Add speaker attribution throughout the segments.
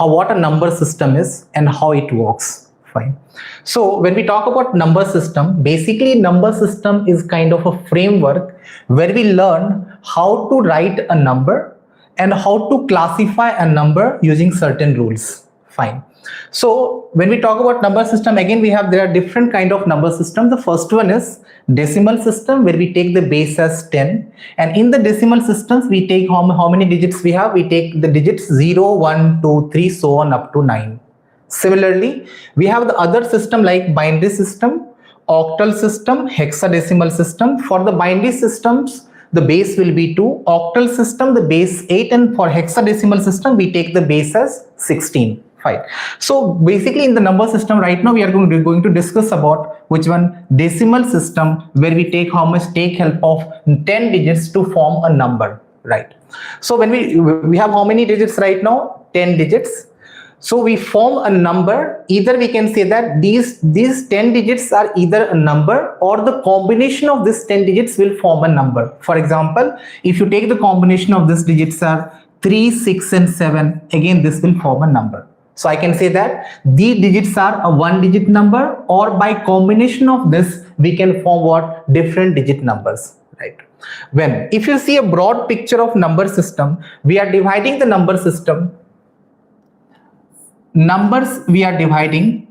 Speaker 1: what a number system is and how it works. Fine. So when we talk about number system, basically number system is kind of a framework where we learn how to write a number and how to classify a number using certain rules. Fine. So when we talk about number system, again there are different kind of number system. The first one is decimal system, where we take the base as 10, and in the decimal systems we take how many digits we have. We take the digits 0, 1, 2, 3, so on up to 9. Similarly, we have the other system like binary system, octal system, hexadecimal system. For the binary systems, the base will be 2, octal system the base 8, and for hexadecimal system we take the base as 16. Fine. So basically in the number system right now we are going to discuss about which one, decimal system, where we take help of 10 digits to form a number, right? So when we have how many digits right now? 10 digits. So we form a number. Either we can say that these 10 digits are either a number, or the combination of these 10 digits will form a number. For example, if you take the combination of these digits are 3, 6 and 7, again this will form a number. So I can say that these digits are a 1-digit number, or by combination of this we can form what? Different digit numbers, right? If you see a broad picture of number system, we are dividing the number system. Numbers we are dividing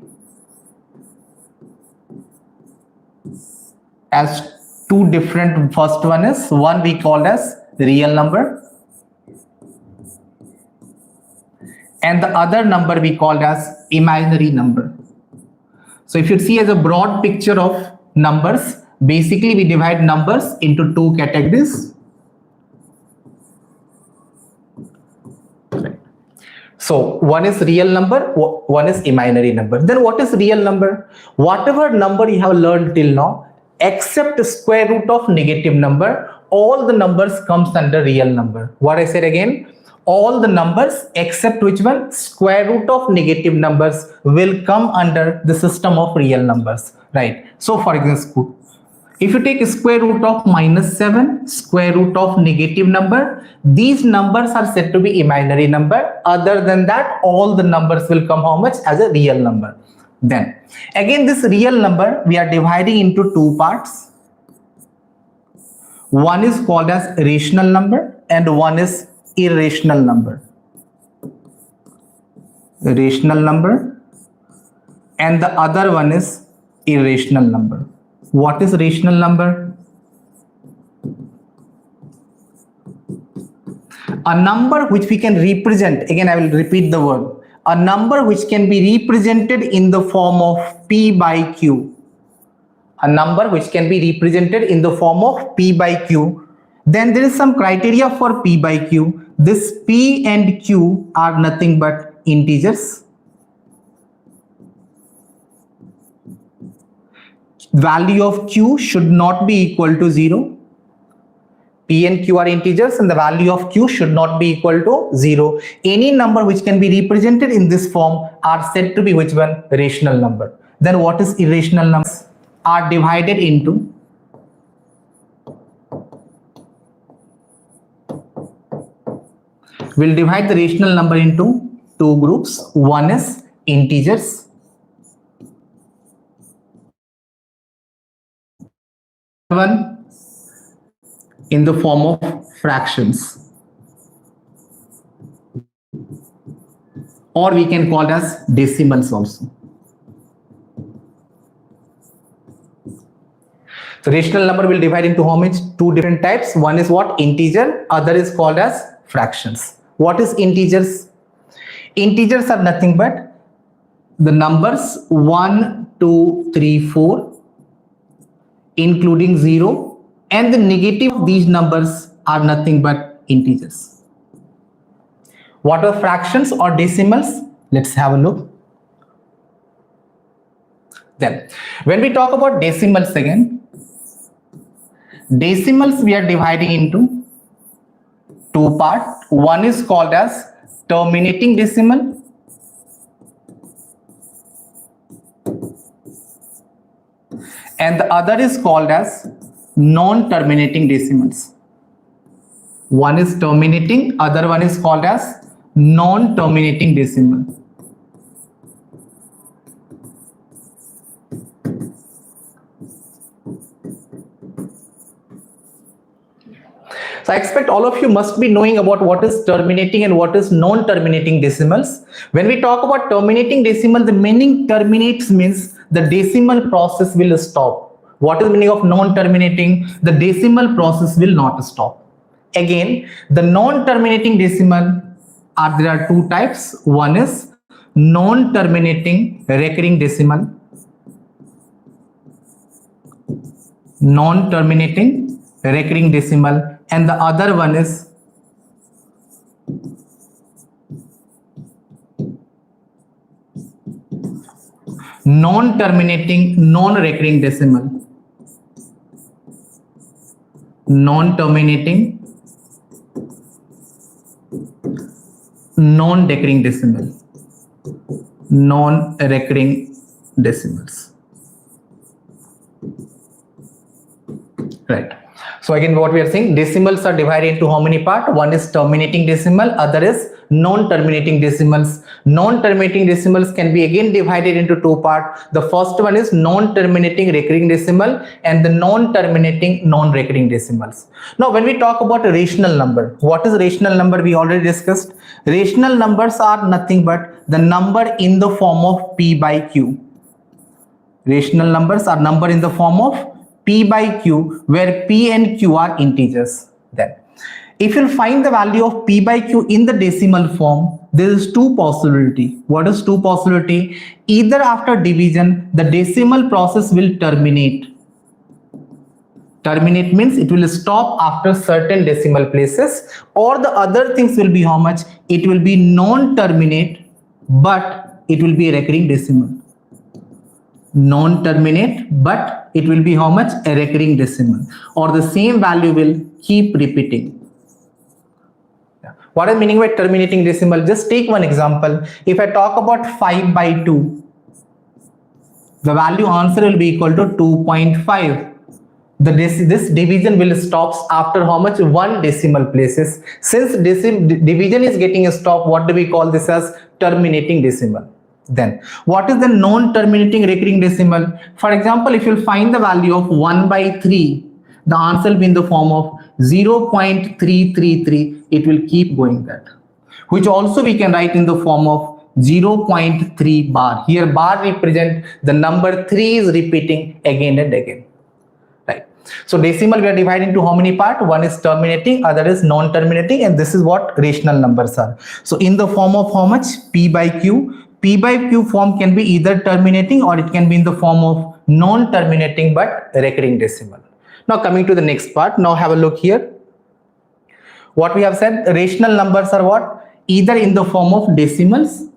Speaker 1: as two different. First one is one we call as real number, and the other number we called as imaginary number. So if you see as a broad picture of numbers, basically we divide numbers into two categories. So one is real number, one is imaginary number. Then what is real number? Whatever number you have learned till now, except square root of negative number, all the numbers comes under real number. What I said again? All the numbers except which one? Square root of negative numbers will come under the system of real numbers, right? So for example, if you take square root of -7, square root of negative number, these numbers are said to be imaginary number. Other than that, all the numbers will come how much? As a real number. Then again, this real number we are dividing into two parts. One is called as rational number and one is irrational number. Rational number, and the other one is irrational number. What is rational number? A number which we can represent, again I will repeat the word, a number which can be represented in the form of P by Q. A number which can be represented in the form of P by Q. Then there is some criteria for P by Q. This P and Q are nothing but integers. Value of Q should not be equal to 0. P and Q are integers and the value of Q should not be equal to 0. Any number which can be represented in this form are said to be which one? Rational number. Then what is irrational numbers? Are divided into we'll divide the rational number into two groups. One is integers. One in the form of fractions, or we can call it as decimals also. So rational number will divide into how much? Two different types. One is what? Integer. Other is called as fractions. What is integers? Integers are nothing but the numbers 1, 2, 3, 4, including 0, and the negative of these numbers are nothing but integers. What are fractions or decimals? Let's have a look. Then when we talk about decimals again, decimals we are dividing into two parts. One is called as terminating decimal and the other is called as non-terminating decimals. One is terminating, other one is called as non-terminating decimal. So I expect all of you must be knowing about what is terminating and what is non-terminating decimals. When we talk about terminating decimal, the meaning terminates means the decimal process will stop. What is the meaning of non-terminating? The decimal process will not stop. Again, the non-terminating decimal there are two types. One is non-terminating recurring decimal. Non-terminating recurring decimal. And the other one is non-terminating non-recurring decimal. Non-terminating non-recurring decimal. Non-recurring decimals. Right. So again, what we are saying, decimals are divided into how many parts? One is terminating decimal, other is non-terminating decimals. Non-terminating decimals can be again divided into two parts. The first one is non-terminating recurring decimal and the non-terminating non-recurring decimals. Now, when we talk about a rational number, what is rational number? We already discussed. Rational numbers are nothing but the number in the form of P by Q. Rational numbers are number in the form of P by Q, where P and Q are integers. Then, if you find the value of P by Q in the decimal form, there is two possibility. What is two possibility? Either after division, the decimal process will terminate. Terminate means it will stop after certain decimal places, or the other things will be how much? It will be non-terminate, but it will be a recurring decimal. Non-terminate, but it will be how much? A recurring decimal, or the same value will keep repeating. What is meaning by terminating decimal? Just take one example. If I talk about 5 by 2, the value answer will be equal to 2.5. This division will stop after how much? One decimal places. Since division is getting stopped, what do we call this as? Terminating decimal. Then, what is the non-terminating recurring decimal? For example, if you find the value of 1 by 3, the answer will be in the form of 0.333. It will keep going that, which also we can write in the form of 0.3 bar. Here bar represent the number 3 is repeating again and again. Right. So decimal we are dividing into how many parts? One is terminating, other is non-terminating, and this is what rational numbers are. So in the form of how much? P by Q. P by Q form can be either terminating or it can be in the form of non-terminating but recurring decimal. Now coming to the next part, now have a look here. What we have said, rational numbers are what? Either in the form of decimals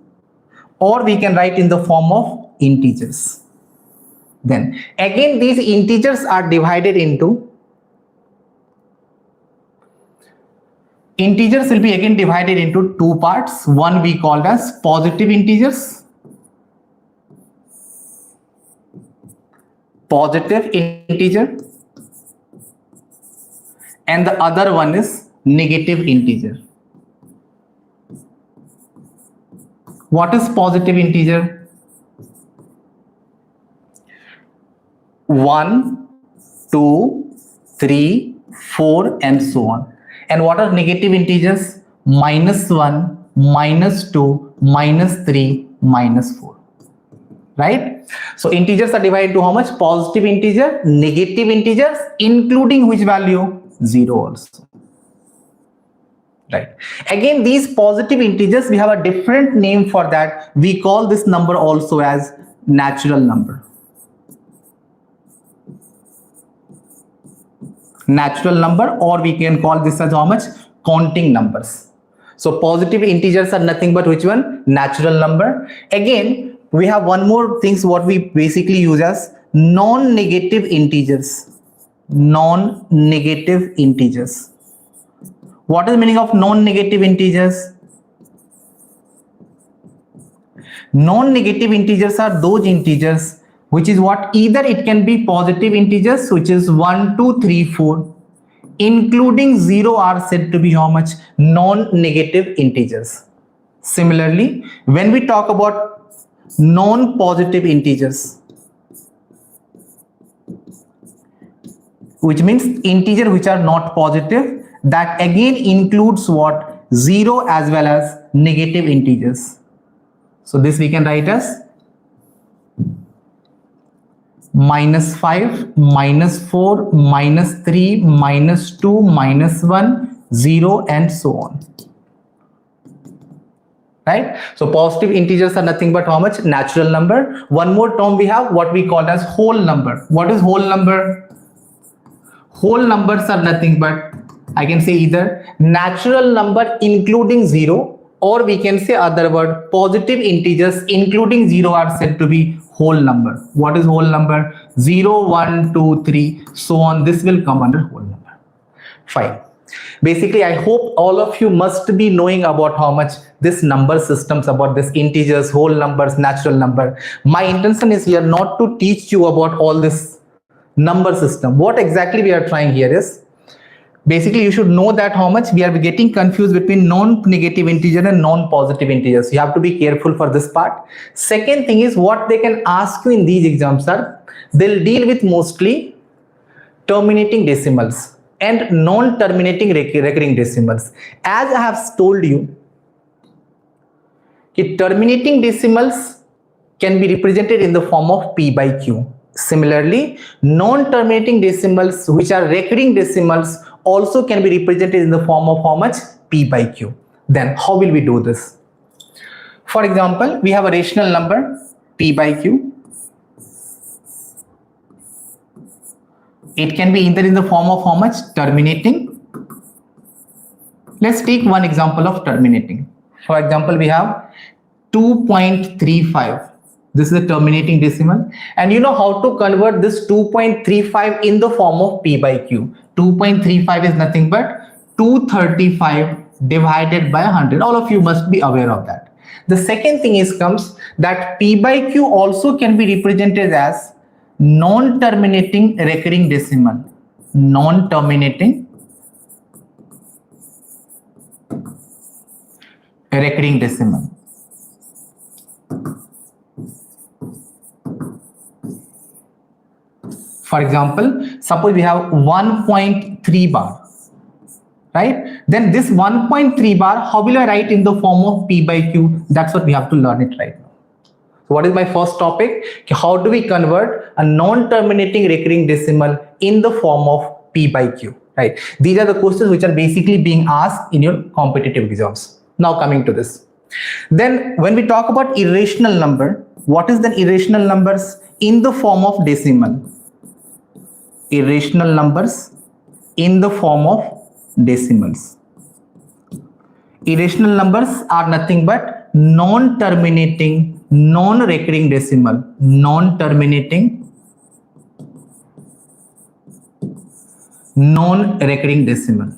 Speaker 1: or we can write in the form of integers. Then again these integers are divided into integers will be again divided into two parts. One we called as positive integers. Positive integer. And the other one is negative integer. What is positive integer? 1, 2, 3, 4 and so on. And what are negative integers? -1, -2, -3, -4. Right? So integers are divided into how much? Positive integer, negative integers, including which value? 0 also. Right. Again, these positive integers, we have a different name for that. We call this number also as natural number. Natural number, or we can call this as how much? Counting numbers. So positive integers are nothing but which one? Natural number. Again, we have one more things what we basically use as non-negative integers. Non-negative integers. What is the meaning of non-negative integers? Non-negative integers are those integers which is what? Either it can be positive integers, which is 1, 2, 3, 4, including 0 are said to be how much? Non-negative integers. Similarly, when we talk about non-positive integers, which means integer which are not positive, that again includes what? 0 as well as negative integers. So this we can write as -5, -4, -3, -2, -1, 0, and so on. Right? So positive integers are nothing but how much? Natural number. One more term we have, what we call as whole number. What is whole number? Whole numbers are nothing but, I can say either natural number including 0, or we can say other word, positive integers including 0 are said to be whole number. What is whole number? 0, 1, 2, 3, so on. This will come under whole number. Fine. Basically, I hope all of you must be knowing about how much this number systems, about this integers, whole numbers, natural number. My intention is here not to teach you about all this number system. What exactly we are trying here is, basically you should know that how much we are getting confused between non-negative integer and non-positive integers. You have to be careful for this part. Second thing is, what they can ask you in these exams are, they'll deal with mostly terminating decimals and non-terminating recurring decimals. As I have told you, terminating decimals can be represented in the form of P by Q. Similarly, non-terminating decimals, which are recurring decimals, also can be represented in the form of how much? P by Q. Then how will we do this? For example, we have a rational number P by Q. It can be either in the form of how much? Terminating. Let's take one example of terminating. For example, we have 2.35. This is a terminating decimal, and you know how to convert this 2.35 in the form of P by Q. 2.35 is nothing but 235 divided by 100. All of you must be aware of that. The second thing is comes that P by Q also can be represented as non-terminating recurring decimal. Non-terminating recurring decimal. For example, suppose we have 1.3 bar, right? Then this 1.3 bar, how will I write in the form of P by Q? That's what we have to learn it right now. So what is my first topic? How do we convert a non-terminating recurring decimal in the form of P by Q, right? These are the questions which are basically being asked in your competitive exams. Now coming to this. Then when we talk about irrational number, what is the irrational numbers? In the form of decimal. Irrational numbers in the form of decimals. Irrational numbers are nothing but non-terminating, non-recurring decimal. Non-terminating, non-recurring decimal.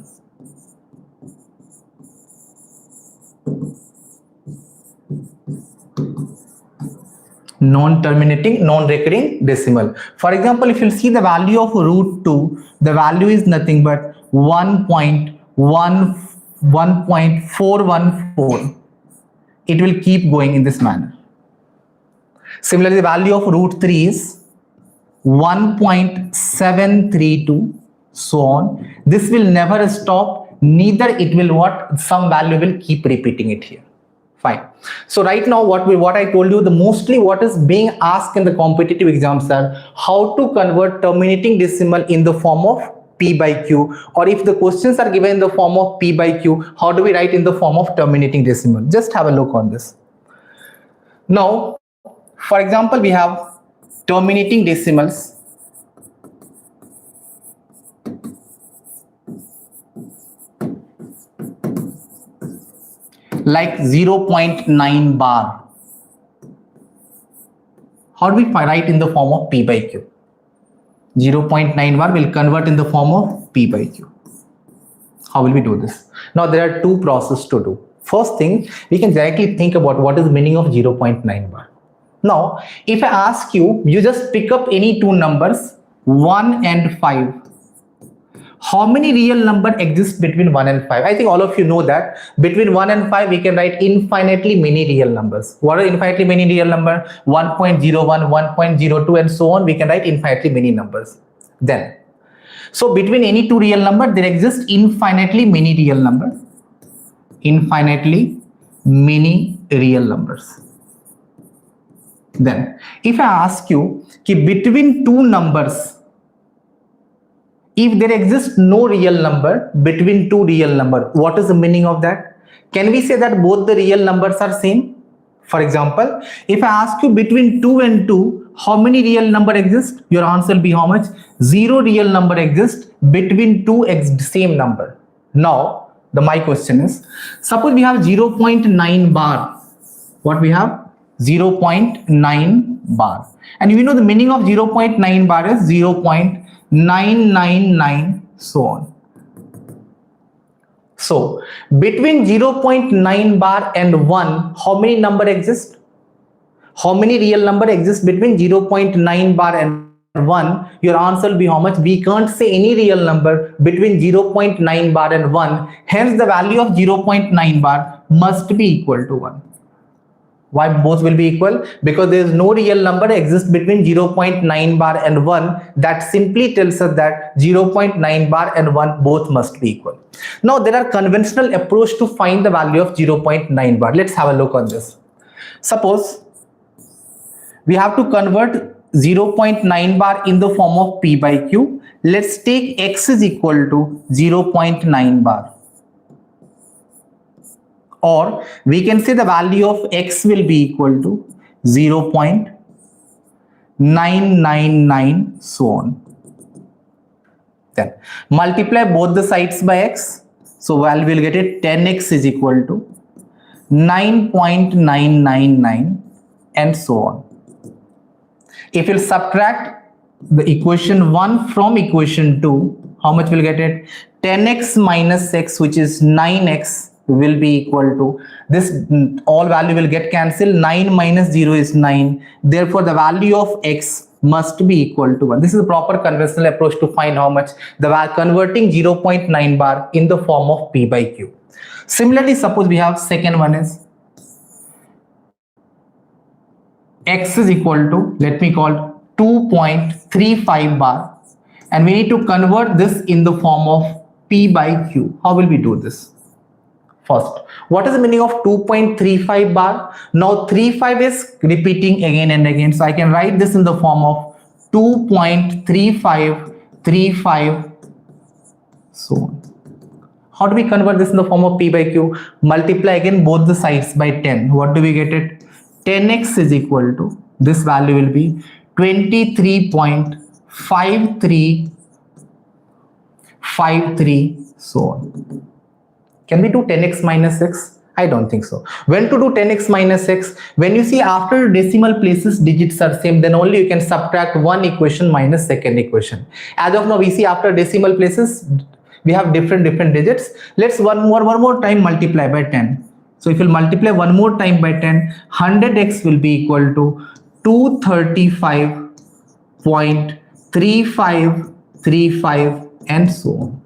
Speaker 1: Non-terminating, non-recurring decimal. For example, if you see the value of root 2, the value is nothing but 1.414. It will keep going in this manner. Similarly, the value of root 3 is 1.732, so on. This will never stop, neither it will what? Some value will keep repeating it here. Fine. So right now what I told you, the mostly what is being asked in the competitive exams are how to convert terminating decimal in the form of P by Q, or if the questions are given in the form of P by Q, how do we write in the form of terminating decimal? Just have a look on this. Now, for example, we have terminating decimals. Like 0.9 bar. How do we write in the form of P by Q? 0.9 bar will convert in the form of P by Q. How will we do this? Now there are two processes to do. First thing, we can directly think about what is the meaning of 0.9 bar. Now, if I ask you, you just pick up any two numbers, 1 and 5. how many real number exist between 1 and 5? I think all of you know that between 1 and 5 we can write infinitely many real numbers. What are infinitely many real number? 1.01, 1.02 and so on. We can write infinitely many numbers. Then, so between any two real number there exists infinitely many real numbers. Infinitely many real numbers. Then, if I ask you between two numbers, if there exists no real number between two real number, what is the meaning of that? Can we say that both the real numbers are same? For example, if I ask you between 2 and 2, how many real number exist? Your answer will be how much? 0 real number exists between two same number. Now, my question is, suppose we have 0.9 bar. What we have? 0.9 bar. And you know the meaning of 0.9 bar is 0.999 so on. So between 0.9 bar and 1, how many number exist? How many real number exist between 0.9 bar and 1? Your answer will be how much? We can't say any real number between 0.9 bar and 1. Hence the value of 0.9 bar must be equal to 1. Why both will be equal? Because there is no real number exists between 0.9 bar and 1. That simply tells us that 0.9 bar and 1 both must be equal. Now there are conventional approach to find the value of 0.9 bar. Let's have a look on this. Suppose we have to convert 0.9 bar in the form of P by Q. Let's take x is equal to 0.9 bar. Or we can say the value of x will be equal to 0.999 so on. Then multiply both the sides by x. So we'll get it 10x is equal to 9.999 and so on. If you'll subtract the equation 1 from equation 2, how much will get it? 10x minus x, which is 9x, will be equal to this. All value will get cancelled. 9 minus 0 is 9. Therefore the value of x must be equal to 1. This is a proper conventional approach to find how much the converting 0.9 bar in the form of P by Q. Similarly, suppose we have second one is x is equal to, let me call 2.35 bar, and we need to convert this in the form of P by Q. How will we do this? First, what is the meaning of 2.35 bar? Now 35 is repeating again and again, so I can write this in the form of 2.3535 so on. How do we convert this in the form of P by Q? Multiply again both the sides by 10. What do we get it? 10x is equal to, this value will be 23.5353 so on. Can we do 10x minus x? I don't think so. When to do 10x minus x? When you see after decimal places digits are same, then only you can subtract one equation minus second equation. As of now we see after decimal places we have different digits. Let's one more time multiply by 10. So if you multiply one more time by 10, 100x will be equal to 235.3535 and so on.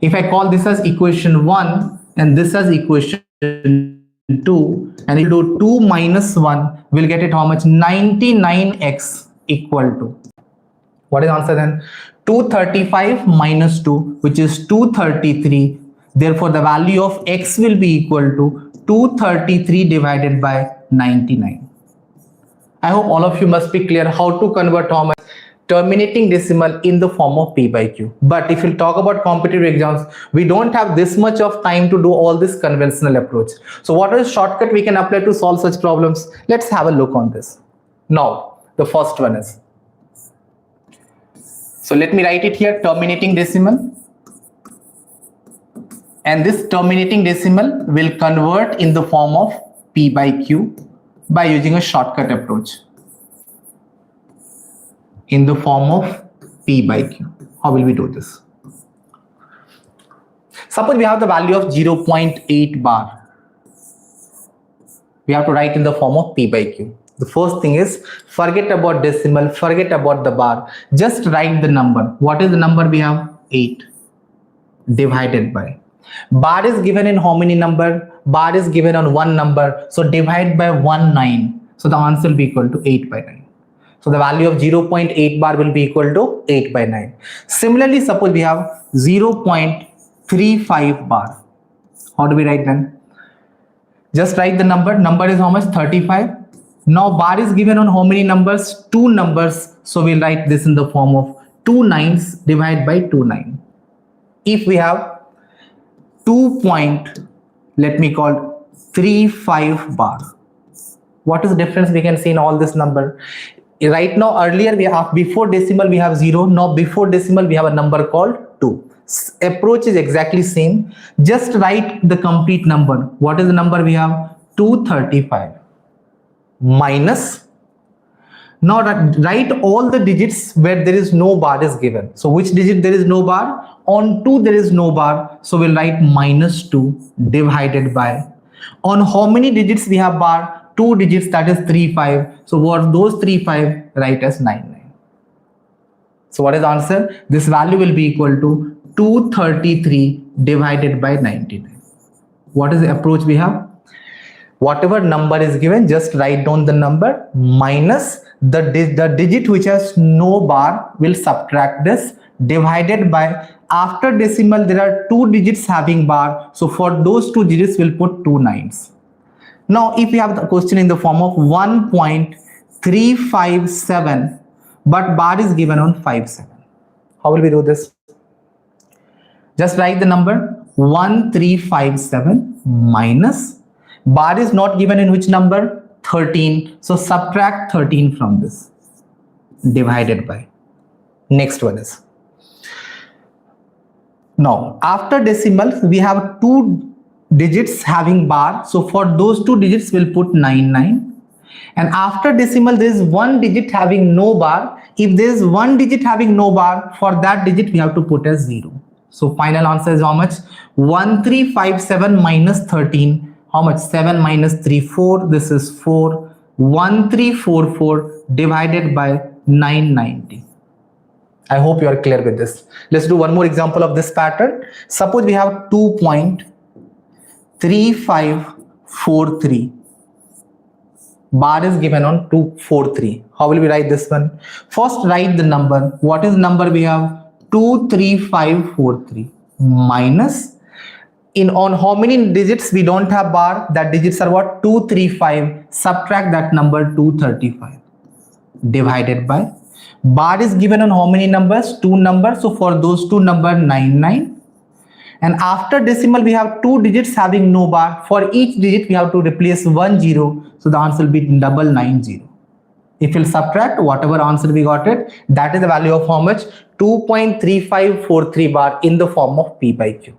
Speaker 1: If I call this as equation 1 and this as equation 2, and you do 2 minus 1, we'll get it how much? 99x equal to, what is the answer then? 235 minus 2, which is 233. Therefore the value of x will be equal to 233 divided by 99. I hope all of you must be clear how to convert how much terminating decimal in the form of P by Q. But if you talk about competitive exams, we don't have this much of time to do all this conventional approach. So what is shortcut we can apply to solve such problems? Let's have a look on this. Now, the first one is, so let me write it here, terminating decimal. And this terminating decimal will convert in the form of P by Q by using a shortcut approach. In the form of P by Q. How will we do this? Suppose we have the value of 0.8 bar. We have to write in the form of P by Q. The first thing is, forget about decimal, forget about the bar. Just write the number. What is the number we have? 8. divided by. Bar is given in how many number? Bar is given on one number. So divide by 9. So the answer will be equal to 8 by 9. So the value of 0.8 bar will be equal to 8 by 9. Similarly, suppose we have 0.35 bar. How do we write then? Just write the number. Number is how much? 35. Now bar is given on how many numbers? 2 numbers. So we'll write this in the form of 2 9s divided by 2 9. If we have 2.35 bar, what is the difference we can see in all this number? Right now, earlier we have before decimal we have 0. Now before decimal we have a number called 2. Approach is exactly same. Just write the complete number. What is the number we have? 235 minus. Now write all the digits where there is no bar is given. So which digit there is no bar? On 2 there is no bar. So we'll write -2 divided by. On how many digits we have bar? 2 digits, that is 35. So what those 35 write as 99. So what is the answer? This value will be equal to 233 divided by 99. What is the approach we have? Whatever number is given, just write down the number minus the digit which has no bar, will subtract this, divided by. After decimal there are 2 digits having bar. So for those 2 digits we'll put 2 9s. Now if we have the question in the form of 1.357 but bar is given on 57. How will we do this? Just write the number 1357 minus, bar is not given in which number? 13. So subtract 13 from this, divided by. Next one is, now after decimals we have 2 digits having bar. So for those 2 digits we'll put 99. And after decimal there is 1 digit having no bar. If there is 1 digit having no bar, for that digit we have to put as 0. So final answer is how much? 1357 minus 13. How much? 7 minus 3, 4. This is 4. 1344 divided by 990. I hope you are clear with this. Let's do one more example of this pattern. Suppose we have 2.3543. Bar is given on 243. How will we write this one? First write the number. What is the number we have? 23543 minus, in on how many digits we don't have bar? That digits are what? 235. Subtract that number 235 divided by. Bar is given on how many numbers? 2 numbers. So for those 2 number 99. And after decimal we have 2 digits having no bar. For each digit we have to replace 1 0. So the answer will be 990. If we'll subtract whatever answer we got it, that is the value of how much? 2.3543 bar in the form of P by Q.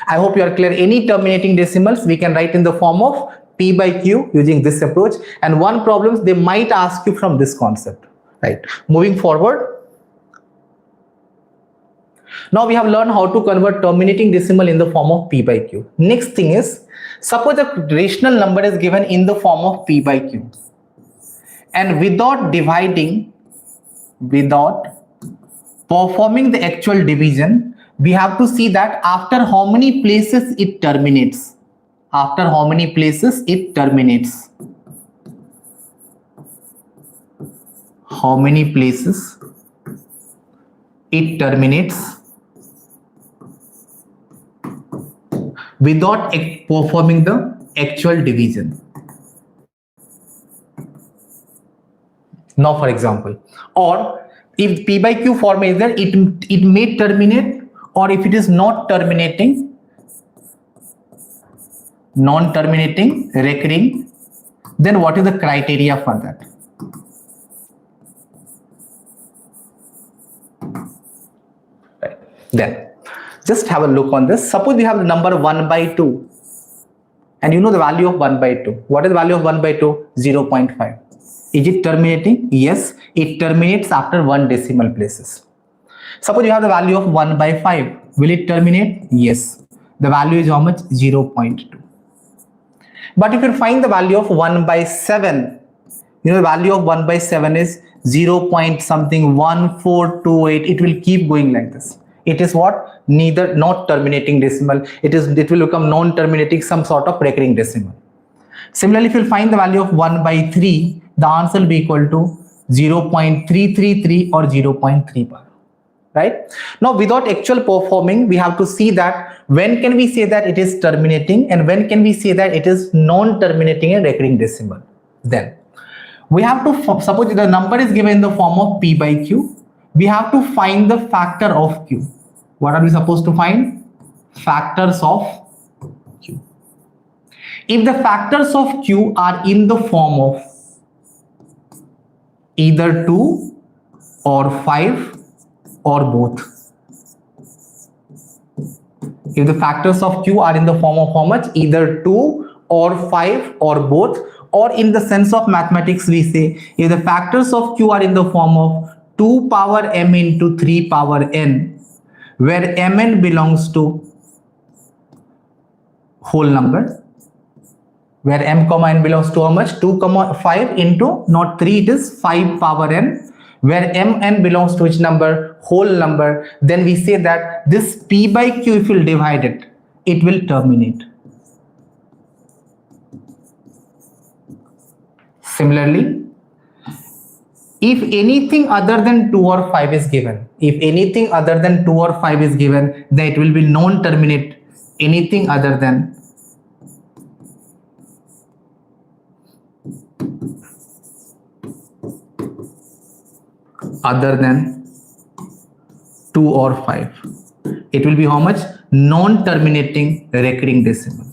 Speaker 1: I hope you are clear. Any terminating decimals we can write in the form of P by Q using this approach. And one problem they might ask you from this concept. Right. Moving forward. Now we have learned how to convert terminating decimal in the form of P by Q. Next thing is, suppose a rational number is given in the form of P by Q. And without dividing, without performing the actual division, we have to see that after how many places it terminates. After how many places it terminates. How many places it terminates without performing the actual division. Now for example, or if P by Q form is there, it may terminate, or if it is not terminating, non-terminating, recurring, then what is the criteria for that? Right. Then just have a look on this. Suppose we have the number 1 by 2 and you know the value of 1 by 2. What is the value of 1 by 2? 0.5. Is it terminating? Yes, it terminates after 1 decimal places. Suppose you have the value of 1 by 5. Will it terminate? Yes. The value is how much? 0.2. But if you find the value of 1 by 7, you know the value of 1 by 7 is 0 point something 1428. It will keep going like this. It is what? Neither, not terminating decimal. It will become non-terminating, some sort of recurring decimal. Similarly, if you find the value of 1 by 3, the answer will be equal to 0.333 or 0.3 bar. Right? Now, without actual performing, we have to see that when can we say that it is terminating and when can we say that it is non-terminating and recurring decimal. Then we have to, suppose the number is given in the form of P by Q, we have to find the factor of Q. What are we supposed to find? Factors of Q. If the factors of Q are in the form of either 2 or 5 or both. If the factors of Q are in the form of how much? Either 2 or 5 or both, or in the sense of mathematics we say, if the factors of Q are in the form of 2 power m into 3 power n, where mn belongs to whole number, where m comma n belongs to how much? 2 comma 5 into, not 3, it is 5 power n, where mn belongs to which number? Whole number. Then we say that this P by Q, if you divide it, it will terminate. Similarly, if anything other than 2 or 5 is given, then it will be non-terminate. Anything other than other than 2 or 5, it will be how much? Non-terminating recurring decimal.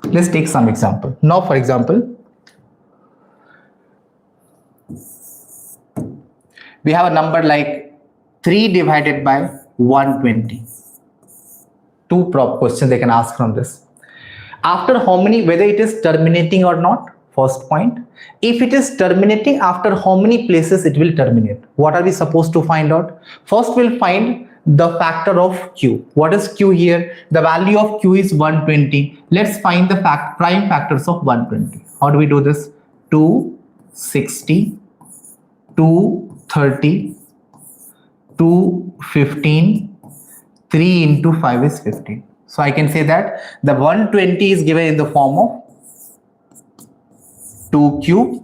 Speaker 1: Let's take some example. Now, for example, we have a number like 3 divided by 120. Two prop questions they can ask from this. After how many, whether it is terminating or not, first point. If it is terminating, after how many places it will terminate? What are we supposed to find out? First, we'll find the factor of Q. What is Q here? The value of Q is 120. Let's find the prime factors of 120. How do we do this? 260, 230, 215, 3 into 5 is 15. So I can say that the 120 is given in the form of 2 cube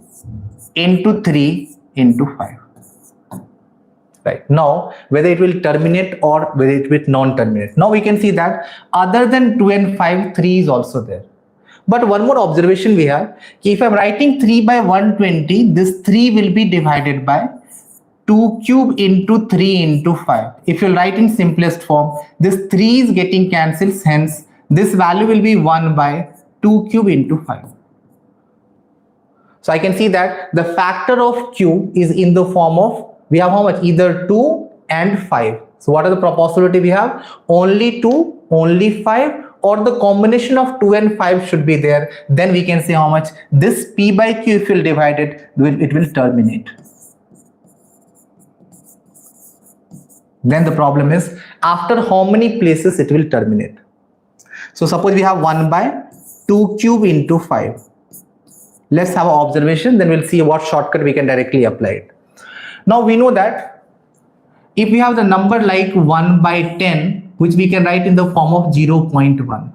Speaker 1: into 3 into 5. Right. Now, whether it will terminate or whether it will non-terminate. Now we can see that other than 2 and 5, 3 is also there. But one more observation we have, if I'm writing 3 by 120, this 3 will be divided by 2 cube into 3 into 5. If you write in simplest form, this 3 is getting cancelled, hence this value will be 1 by 2 cube into 5. So I can see that the factor of Q is in the form of, we have how much? Either 2 and 5. So what are the possibility we have? Only 2, only 5, or the combination of 2 and 5 should be there. Then we can say how much? This P by Q, if you divide it, it will terminate. Then the problem is after how many places it will terminate. So suppose we have 1 by 2 cube into 5. Let's have an observation, then we'll see what shortcut we can directly apply it. Now we know that if we have the number like 1 by 10, which we can write in the form of 0.1.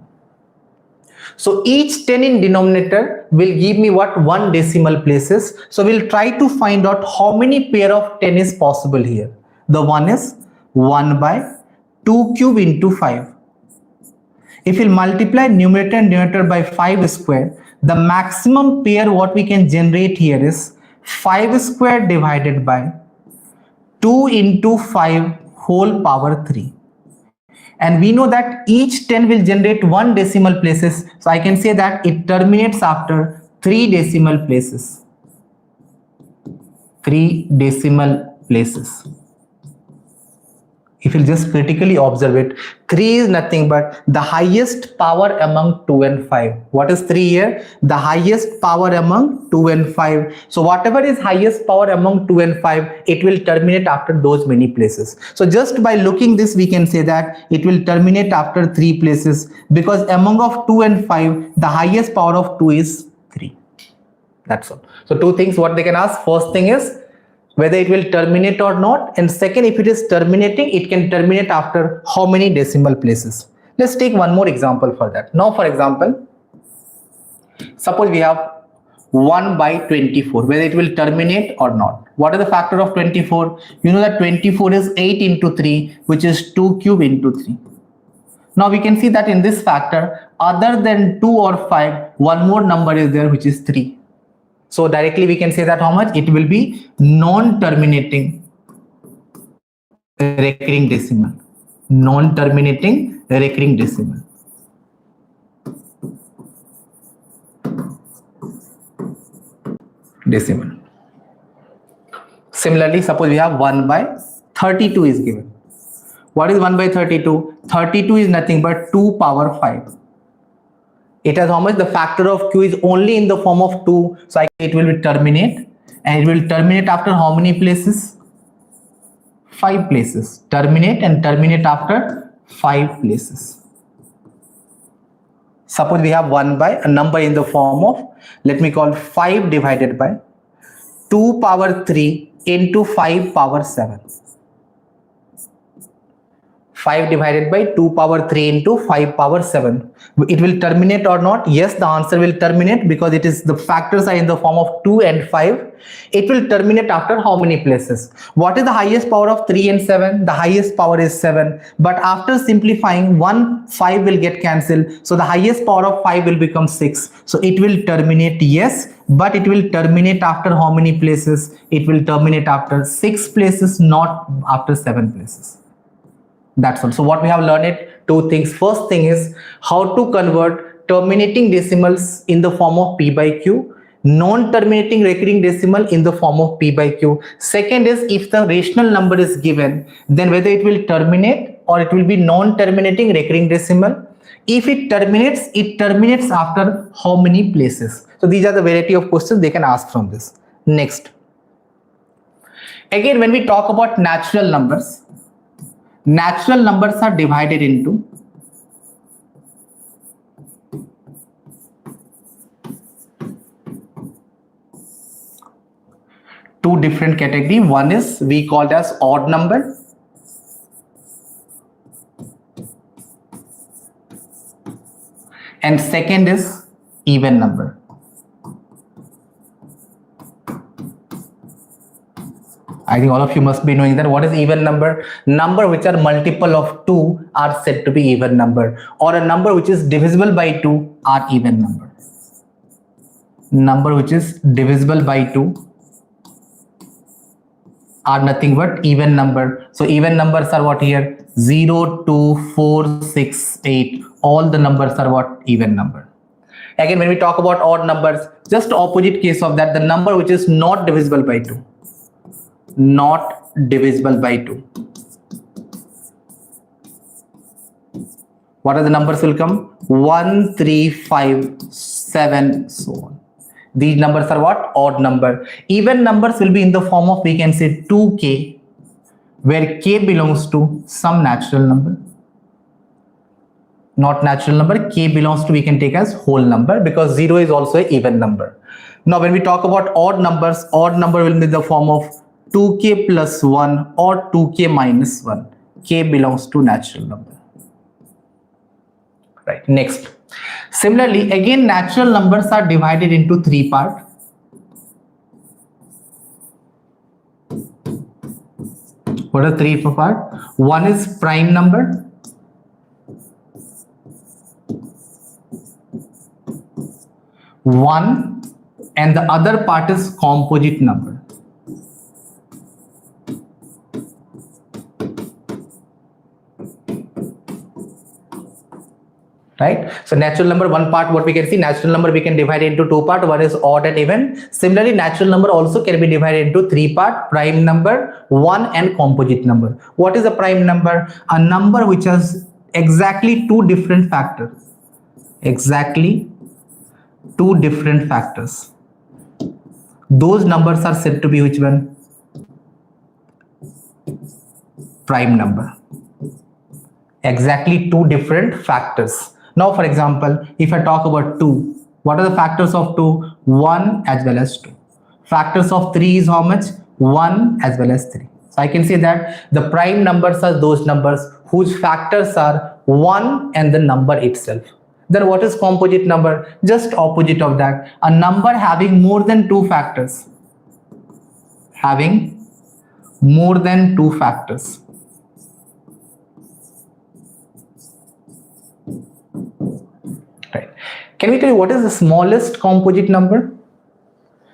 Speaker 1: So each 10 in denominator will give me what? 1 decimal places. So we'll try to find out how many pair of 10 is possible here. The one is 1 by 2 cube into 5. If we'll multiply numerator and denominator by 5 square, the maximum pair what we can generate here is 5 square divided by 2 into 5 whole power 3. And we know that each 10 will generate 1 decimal places. So I can say that it terminates after 3 decimal places. 3 decimal places. If you just critically observe it, 3 is nothing but the highest power among 2 and 5. What is 3 here? The highest power among 2 and 5. So whatever is highest power among 2 and 5, it will terminate after those many places. So just by looking this, we can say that it will terminate after 3 places, because among of 2 and 5, the highest power of 2 is 3. That's all. So two things what they can ask. First thing is whether it will terminate or not, and second, if it is terminating, it can terminate after how many decimal places. Let's take one more example for that. Now for example, suppose we have 1 by 24, whether it will terminate or not. What is the factor of 24? You know that 24 is 8 into 3, which is 2 cube into 3. Now we can see that in this factor, other than 2 or 5, one more number is there, which is 3. So directly we can say that how much? It will be non-terminating recurring decimal. Non-terminating recurring decimal. Similarly, suppose we have 1 by 32 is given. What is 1 by 32? 32 is nothing but 2 power 5. It has how much? The factor of q is only in the form of 2. So it will be terminate, and it will terminate after how many places? 5 places. Terminate and terminate after 5 places. Suppose we have 1 by a number in the form of, let me call 5 divided by 2 power 3 into 5 power 7. 5 divided by 2 power 3 into 5 power 7. It will terminate or not? Yes, the answer will terminate because it is the factors are in the form of 2 and 5. It will terminate after how many places? What is the highest power of 3 and 7? The highest power is 7. But after simplifying, 5 will get cancelled. So the highest power of 5 will become 6. So it will terminate, yes, but it will terminate after how many places? It will terminate after 6 places, not after 7 places. That's all. So what we have learned it, two things. First thing is how to convert terminating decimals in the form of p by q, non-terminating recurring decimal in the form of p by q. Second is if the rational number is given, then whether it will terminate or it will be non-terminating recurring decimal. If it terminates after how many places? So these are the variety of questions they can ask from this. Next. Again, when we talk about natural numbers are divided into two different categories. One is we called as odd number, and second is even number. I think all of you must be knowing that what is even number. Number which are multiple of 2 are said to be even number, or a number which is divisible by 2 are even number. Number which is divisible by 2 are nothing but even number. So even numbers are what here? 0, 2, 4, 6, 8. All the numbers are what? Even number. Again, when we talk about odd numbers, just opposite case of that, the number which is not divisible by 2. Not divisible by 2. What are the numbers will come? 1, 3, 5, 7, so on. These numbers are what? Odd number. Even numbers will be in the form of, we can say 2k, where k belongs to some natural number. Not natural number, k belongs to, we can take as whole number, because 0 is also an even number. Now when we talk about odd numbers, odd number will be in the form of 2k plus 1 or 2k minus 1. K belongs to natural number. Right, next. Similarly, again natural numbers are divided into 3 parts. What are 3 parts? One is prime number. One, and the other part is composite number. Right, so natural number, one part, what we can see, natural number we can divide into 2 parts. One is odd and even. Similarly, natural number also can be divided into 3 parts: prime number, 1, and composite number. What is a prime number? A number which has exactly 2 different factors. Exactly 2 different factors. Those numbers are said to be which one? Prime number. Exactly 2 different factors. Now, for example, if I talk about 2, What are the factors of 2? 1 as well as 2. Factors of 3 is how much? 1 as well as 3. So I can say that the prime numbers are those numbers whose factors are 1 and the number itself. Then what is composite number? Just opposite of that. A number having more than 2 factors. Having more than 2 factors. Right. Can we tell you what is the smallest composite number?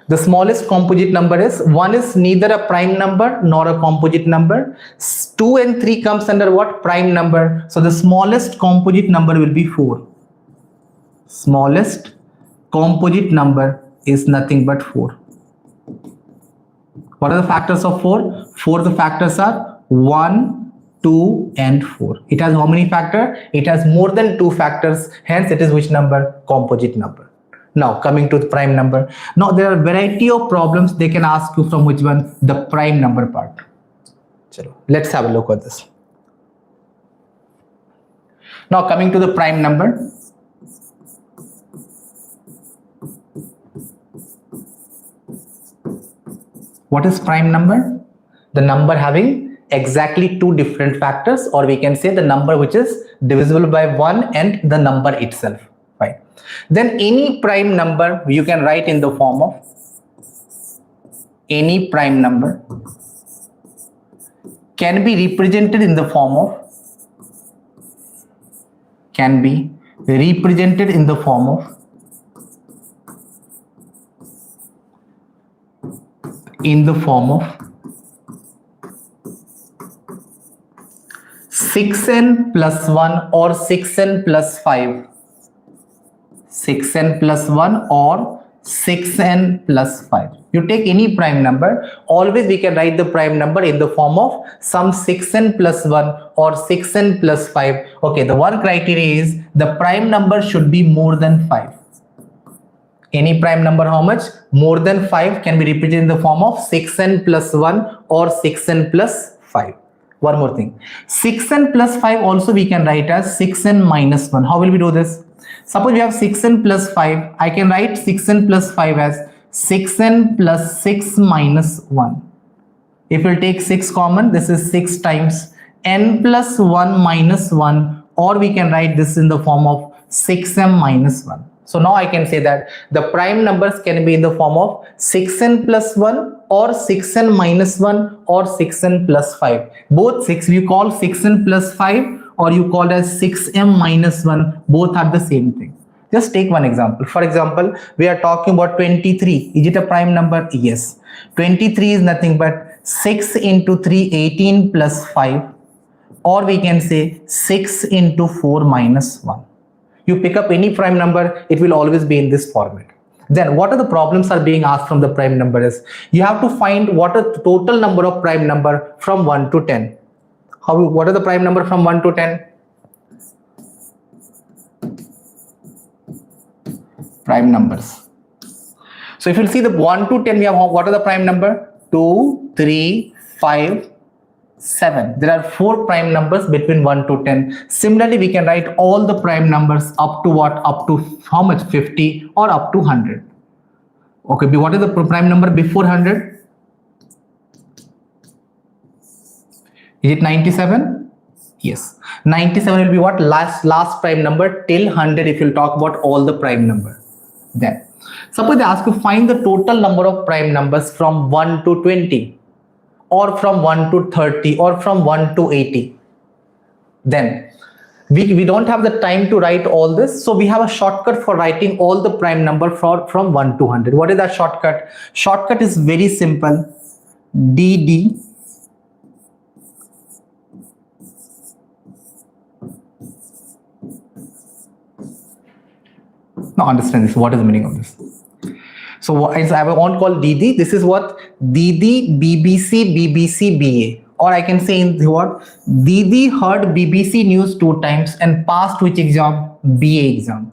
Speaker 1: The smallest composite number is 1 is neither a prime number nor a composite number. 2 and 3 comes under what? Prime number. So the smallest composite number will be 4. Smallest composite number is nothing but 4. What are the factors of 4? 4 the factors are 1, 2 and 4. It has how many factors? It has more than 2 factors. Hence it is which number? Composite number. Now coming to the prime number. Now there are a variety of problems they can ask you from which one? The prime number part. Chalo, let's have a look at this. Now coming to the prime number. What is prime number? The number having exactly 2 different factors, or we can say the number which is divisible by 1 and the number itself. Right. Then any prime number you can write in the form of any prime number can be represented in the form of in the form of 6n plus 1 or 6n plus 5. 6n plus 1 or 6n plus 5. You take any prime number, always we can write the prime number in the form of some 6n plus 1 or 6n plus 5. Okay, the one criteria is the prime number should be more than 5. Any prime number how much? More than 5 can be represented in the form of 6n plus 1 or 6n plus 5. One more thing. 6n plus 5 also we can write as 6n minus 1. How will we do this? Suppose we have 6n plus 5. I can write 6n plus 5 as 6n plus 6 minus 1. If we'll take 6 common, this is 6 times n plus 1 minus 1, or we can write this in the form of 6m minus 1. So now I can say that the prime numbers can be in the form of 6n plus 1 or 6n minus 1 or 6n plus 5. Both 6 you call 6n plus 5 or you call as 6m minus 1. Both are the same thing. Just take one example. For example, we are talking about 23. Is it a prime number? Yes. 23 is nothing but 6 into 3, 18 plus 5. Or we can say 6 into 4 minus 1. You pick up any prime number, it will always be in this format. Then what are the problems are being asked from the prime number is, you have to find what are the total number of prime number from 1 to 10. What are the prime number from 1 to 10? Prime numbers. So if you see the 1 to 10, we have what are the prime number? 2, 3, 5, 7. There are 4 prime numbers between 1 to 10. Similarly, we can write all the prime numbers up to what? Up to how much? 50 or up to 100. Okay, what is the prime number before 100? Is it 97? Yes. 97 will be what? Last prime number till 100 if you'll talk about all the prime number. Then, suppose they ask you find the total number of prime numbers from 1 to 20. Or from 1 to 30 or from 1 to 80. Then we don't have the time to write all this, so we have a shortcut for writing all the prime number from 1 to 100. What is that shortcut? Shortcut is very simple. DD now understand this. What is the meaning of this? So I won't call DD. This is what? DD, BBC, BBC, BA. Or I can say in what? DD heard BBC news 2 times and passed which exam? BA exam.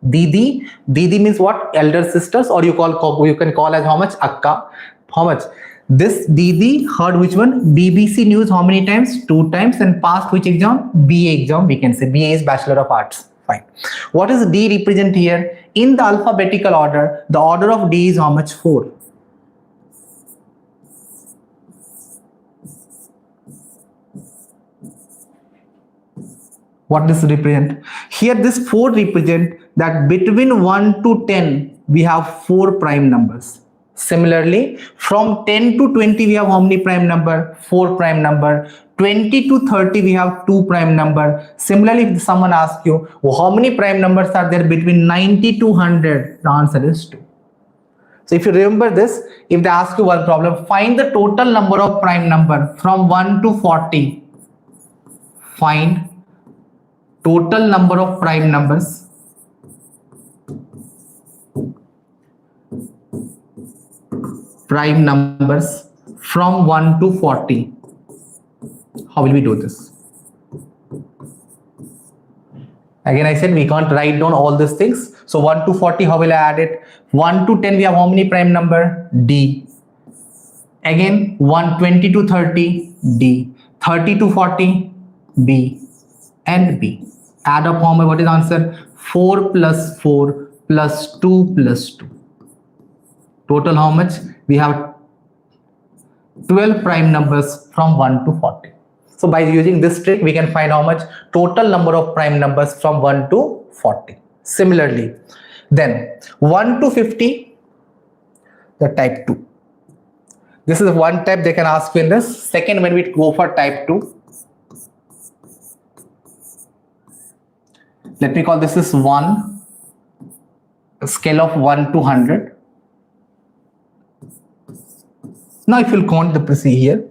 Speaker 1: DD means what? Elder sisters, or you can call as how much? Akka. How much? This DD heard which one? BBC news how many times? 2 times and passed which exam? BA exam. We can say BA is Bachelor of Arts. Fine. What is D represent here? in the alphabetical order, the order of D is how much? 4. What does it represent? Here this 4 represent that between 1 to 10 we have 4 prime numbers. Similarly, from 10 to 20 we have how many prime number? 4 prime number. 20 to 30 we have 2 prime number. Similarly, if someone asks you, well, how many prime numbers are there between 90 to 100? The answer is 2. So if you remember this, if they ask you one problem, find the total number of prime number from 1 to 40. Find total number of prime numbers from 1 to 40. How will we do this? Again, I said we can't write down all these things. So 1 to 40, how will I add it? 1 to 10, we have how many prime number? D. Again, 120 to 30, D. 30 to 40, B. And B. Add up how much? What is the answer? 4 plus 4 plus 2 plus 2. Total how much? We have 12 prime numbers from 1 to 40. So by using this trick, we can find how much total number of prime numbers from 1 to 40. Similarly, then 1 to 50, the type 2. This is one type they can ask you in this. Second, when we go for type 2, let me call this is 1, scale of 1 to 100. Now if you'll count the precision here,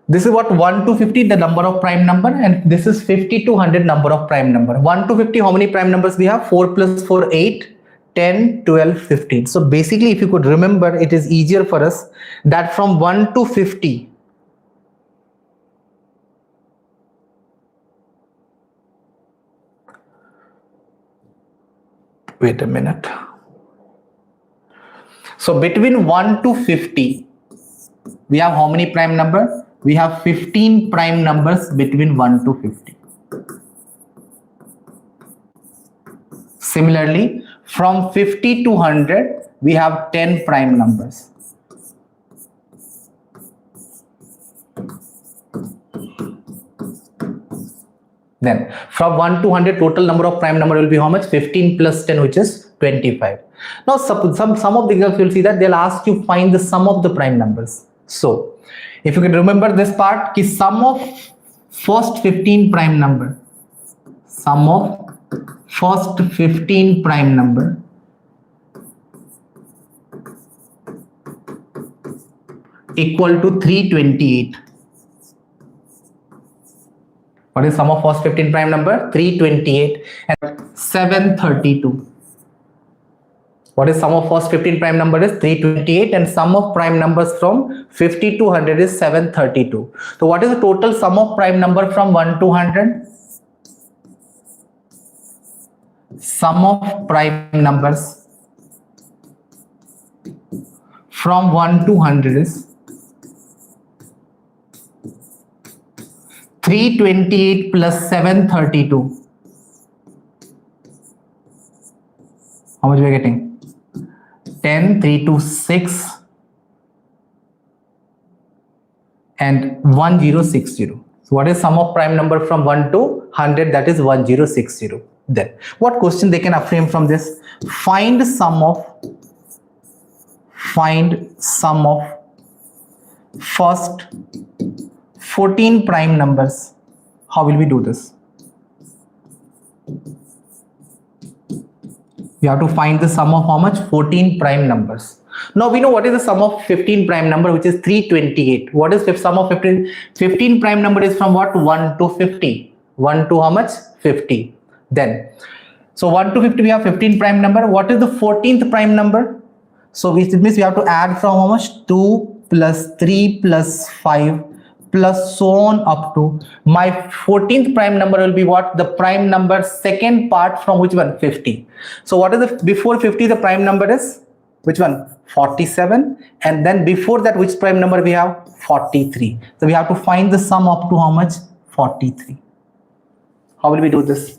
Speaker 1: this is what 1 to 50, the number of prime number, and this is 50 to 100 number of prime number. 1 to 50, how many prime numbers we have? 4 plus 4, 8, 10, 12, 15. So basically, if you could remember, it is easier for us that from 1 to 50, wait a minute. So between 1 to 50, we have how many prime number? We have 15 prime numbers between 1 to 50. Similarly, from 50 to 100, we have 10 prime numbers. Then from 1 to 100, total number of prime number will be how much? 15 plus 10, which is 25. Now some of the examples you'll see that they'll ask you find the sum of the prime numbers. So if you can remember this part, ki sum of first 15 prime number, sum of first 15 prime number equal to 328. What is sum of first 15 prime number? 328 and 732. What is sum of first 15 prime number is 328 and sum of prime numbers from 50 to 100 is 732. So what is the total sum of prime number from 1 to 100? Sum of prime numbers from 1 to 100 is 328 plus 732. How much we are getting? 10, 3 to 6 and 1060. So what is sum of prime number from 1 to 100? That is 1060. Then what question they can frame from this? Find sum of first 14 prime numbers. How will we do this? You have to find the sum of how much? 14 prime numbers. Now we know what is the sum of 15 prime number, which is 328. What is the sum of 15 prime number is from what? 1 to 50. 1 to how much? 50. Then, so 1 to 50 we have 15 prime number. What is the 14th prime number? So it means we have to add from how much? 2 plus 3 plus 5 plus so on up to my 14th prime number will be what? The prime number second part from which one? 50. So what is the before 50 the prime number is? Which one? 47. And then before that which prime number we have? 43. So we have to find the sum up to how much? 43. How will we do this?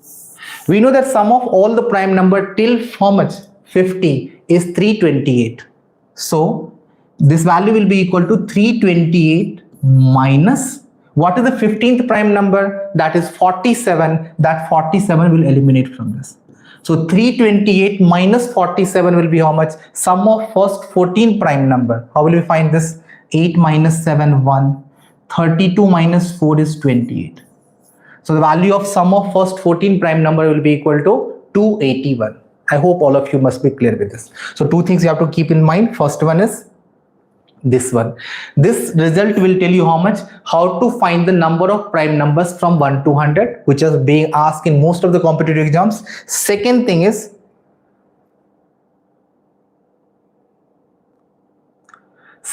Speaker 1: We know that sum of all the prime number till how much? 50 is 328. So this value will be equal to 328 minus, what is the 15th prime number? That is 47. That 47 will eliminate from this. So 328 minus 47 will be how much? Sum of first 14 prime number. How will we find this? 8 minus 7, 1. 32 minus 4 is 28. So the value of sum of first 14 prime number will be equal to 281. I hope all of you must be clear with this. So two things you have to keep in mind. First one is this one. This result will tell you how to find the number of prime numbers from 1 to 100, which is being asked in most of the competitive exams. Second thing is,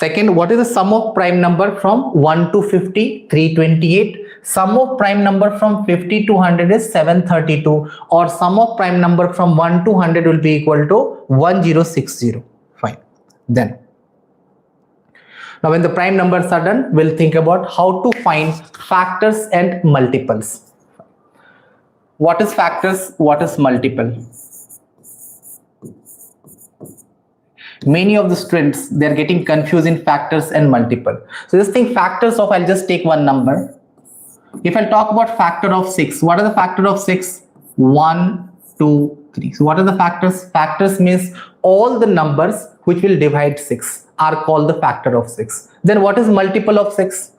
Speaker 1: what is the sum of prime number from 1 to 50? 328. Sum of prime number from 50 to 100 is 732, or sum of prime number from 1 to 100 will be equal to 1060. Fine. Then now when the prime numbers are done, we'll think about how to find factors and multiples. What is factors? What is multiple? Many of the students, they're getting confused in factors and multiple. So just think factors of, I'll just take one number. If I talk about factor of 6, what are the factor of 6? 1, 2, 3. So what are the factors? Factors means all the numbers which will divide 6 are called the factor of 6. Then what is multiple of 6?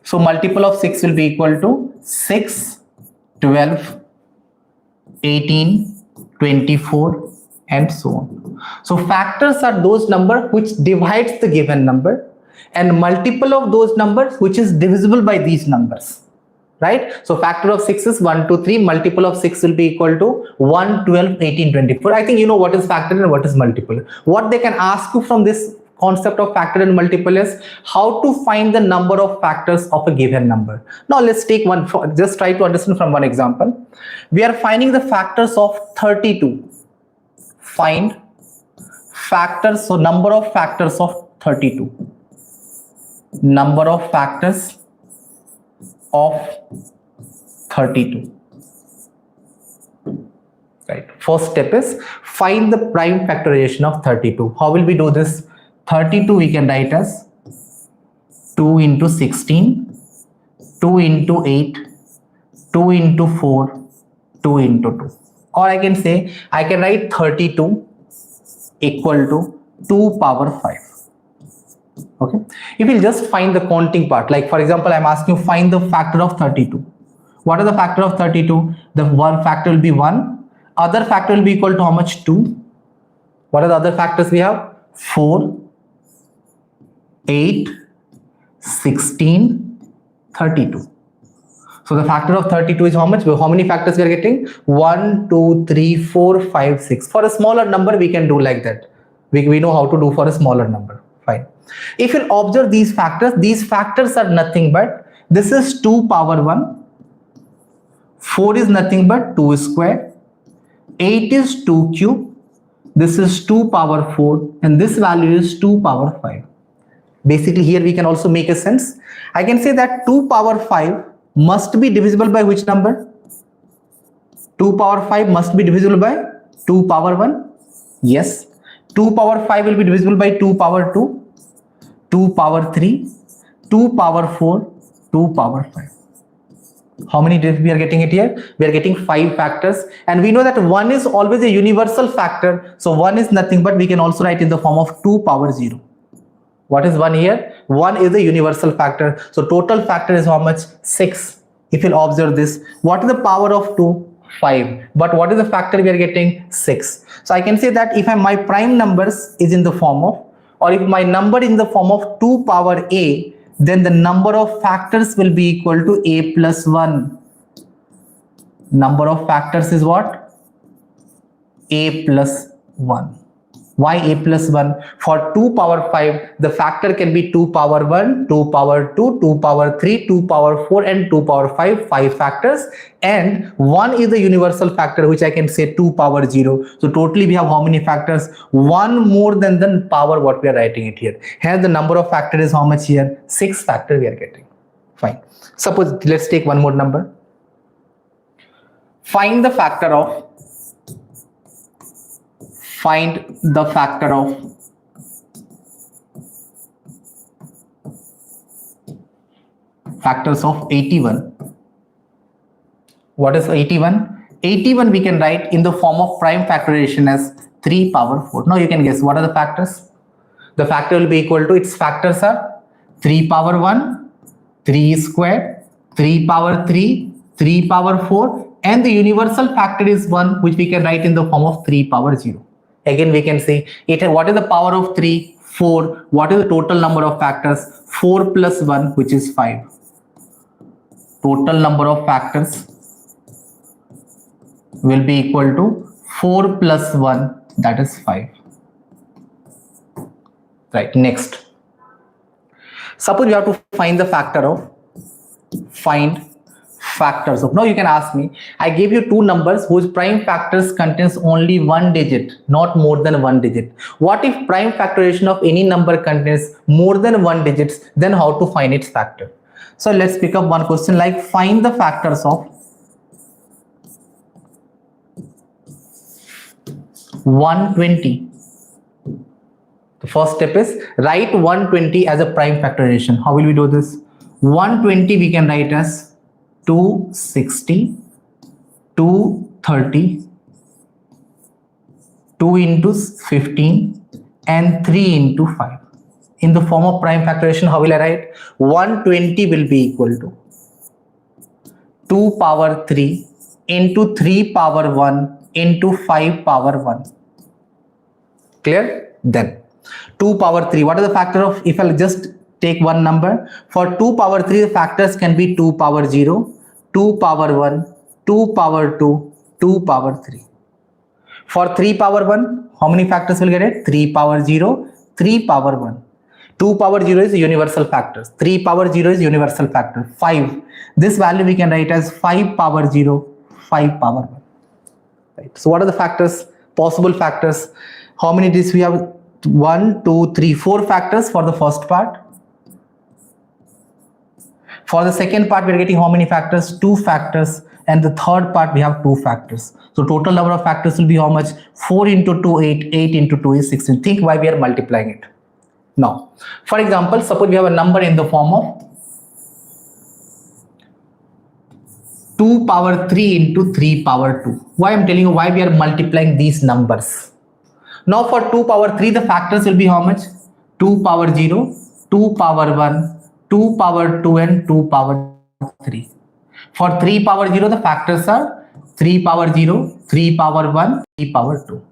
Speaker 1: So multiple of 6 will be equal to 6, 12, 18, 24 and so on. So factors are those numbers which divides the given number, and multiple of those numbers which is divisible by these numbers. Right? So factor of 6 is 1, 2, 3. Multiple of 6 will be equal to 1, 12, 18, 24. I think you know what is factor and what is multiple. What they can ask you from this concept of factor and multiple is how to find the number of factors of a given number. Now let's take one, just try to understand from one example. We are finding the factors of 32. Find factors, so number of factors of 32. Number of factors of 32. Right. First step is find the prime factorization of 32. How will we do this? 32 we can write as 2 into 16, 2 into 8, 2 into 4, 2 into 2. Or I can say, I can write 32 equal to 2 power 5. Okay. If you just find the counting part, like for example, I'm asking you find the factor of 32. What is the factor of 32? The one factor will be 1. Other factor will be equal to how much? 2. What are the other factors we have? 4, 8, 16, 32. So the factor of 32 is how much? How many factors we are getting? 1, 2, 3, 4, 5, 6. For a smaller number, we can do like that. We know how to do for a smaller number. Fine. If you observe these factors are nothing but, this is 2 power 1, 4 is nothing but 2 square, 8 is 2 cube, this is 2 power 4, and this value is 2 power 5. Basically here we can also make a sense. I can say that 2 power 5 must be divisible by which number? 2 power 5 must be divisible by 2 power 1. Yes. 2 power 5 will be divisible by 2 power 2, 2 power 3, 2 power 4, 2 power 5. How many we are getting it here? We are getting 5 factors, and we know that 1 is always a universal factor. So 1 is nothing but we can also write in the form of 2 power 0. What is 1 here? 1 is a universal factor. So total factor is how much? 6. If you'll observe this, what is the power of 2? 5. But what is the factor we are getting? 6. So I can say that if my prime numbers is in the form of, or if my number is in the form of 2 power a, then the number of factors will be equal to a plus 1. Number of factors is what? A plus 1. Why a plus 1? For 2 power 5, the factor can be 2 power 1, 2 power 2, 2 power 3, 2 power 4 and 2 power 5, 5 factors, and 1 is the universal factor which I can say 2 power 0. So totally we have how many factors? 1 more than the power what we are writing it here. Hence the number of factor is how much here? 6 factor we are getting. Fine. Suppose let's take one more number. Find the factor of factors of 81. What is 81? 81 we can write in the form of prime factorization as 3 power 4. Now you can guess what are the factors. The factor will be equal to, its factors are 3 power 1, 3 squared, 3 power 3, 3 power 4, and the universal factor is 1, which we can write in the form of 3 power 0. Again we can say it. What is the power of 3? 4. What is the total number of factors? 4 plus 1, which is 5. Total number of factors will be equal to 4 plus 1, that is 5. Right, next. Suppose you have to find the factors of. Now you can ask me, I gave you two numbers whose prime factors contains only one digit, not more than one digit. What if prime factorization of any number contains more than one digits? Then how to find its factor? So let's pick up one question like find the factors of 120. The first step is write 120 as a prime factorization. How will we do this? 120 we can write as 260, 230, 2 into 15, and 3 into 5. In the form of prime factorization, how will I write? 120 will be equal to 2 power 3 into 3 power 1 into 5 power 1. Clear? Then 2 power 3. What is the factor of, if I'll just take one number, for 2 power 3 the factors can be 2 power 0, 2 power 1, 2 power 2, 2 power 3. For 3 power 1, how many factors will get it? 3 power 0, 3 power 1. 2 power 0 is universal factors. 3 power 0 is universal factor. 5. This value we can write as 5 power 0, 5 power 1. Right. So what are the factors? Possible factors. How many digits we have? 1, 2, 3, 4 factors for the first part. For the second part, we are getting how many factors? 2 factors. And the third part, we have 2 factors. So total number of factors will be how much? 4 into 2, 8. 8 into 2 is 16. Think why we are multiplying it. Now, for example, suppose we have a number in the form of 2 power 3 into 3 power 2. Why I'm telling you why we are multiplying these numbers. Now for 2 power 3, the factors will be how much? 2 power 0, 2 power 1, 2 power 2 and 2 power 3. For 3 power 0, the factors are 3 power 0, 3 power 1, 3 power 2.